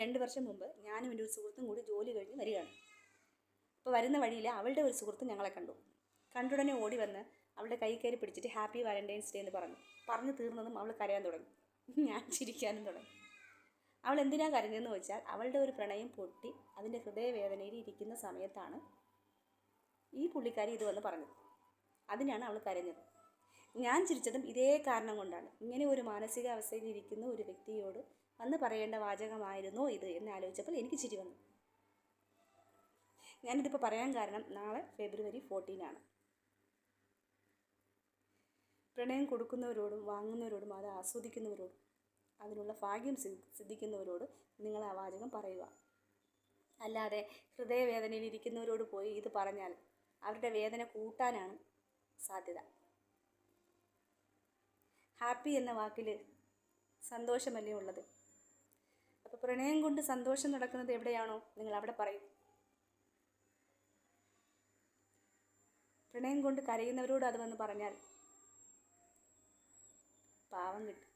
2 വർഷം മുമ്പ് ഞാനും എൻ്റെ ഒരു സുഹൃത്തും കൂടി ജോലി കഴിഞ്ഞ് വരികയാണ്. അപ്പോൾ വരുന്ന വഴിയിൽ അവളുടെ ഒരു സുഹൃത്ത് ഞങ്ങളെ കണ്ടു. കണ്ടുടനെ ഓടി വന്ന് അവളുടെ കൈ കയറി പിടിച്ചിട്ട് ഹാപ്പി വാലൻറ്റൈൻസ് ഡേ എന്ന് പറഞ്ഞു തീർന്നതും അവൾ കരയാൻ തുടങ്ങി. ഞാൻ ചിരിക്കാനും തുടങ്ങി. അവൾ എന്തിനാ കരഞ്ഞതെന്ന് വെച്ചാൽ അവളുടെ ഒരു പ്രണയം പൊട്ടി അതിൻ്റെ ഹൃദയവേദനയിൽ ഇരിക്കുന്ന സമയത്താണ് ഈ പുള്ളിക്കാരി ഇത് വന്ന് പറഞ്ഞത്. അതിനാണ് അവൾ കരഞ്ഞത്. ഞാൻ ചിരിച്ചതും ഇതേ കാരണം കൊണ്ടാണ്. ഇങ്ങനെ ഒരു മാനസികാവസ്ഥയിൽ ഇരിക്കുന്ന ഒരു വ്യക്തിയോട് വന്ന് പറയേണ്ട വാചകമായിരുന്നോ ഇത് എന്ന് ആലോചിച്ചപ്പോൾ എനിക്ക് ചിരി വന്നു. ഞാനിതിപ്പോൾ പറയാൻ കാരണം നാളെ ഫെബ്രുവരി 14 പ്രണയം കൊടുക്കുന്നവരോടും വാങ്ങുന്നവരോടും അത് ആസ്വദിക്കുന്നവരോടും അതിനുള്ള ഭാഗ്യം സിദ്ധിക്കുന്നവരോട് നിങ്ങൾ ആ വാചകം പറയുക. അല്ലാതെ ഹൃദയവേദനയിൽ ഇരിക്കുന്നവരോട് പോയി ഇത് പറഞ്ഞാൽ അവരുടെ വേദന കൂട്ടാനാണ് സാധ്യത. ഹാപ്പി എന്ന വാക്കിൽ സന്തോഷമല്ലേ ഉള്ളത്? അപ്പോൾ പ്രണയം കൊണ്ട് സന്തോഷം നടക്കുന്നത് എവിടെയാണോ നിങ്ങൾ അവിടെ പറയും. പ്രണയം കൊണ്ട് കരയുന്നവരോട് അത് വന്ന് പറഞ്ഞാൽ പാവം കിട്ടും.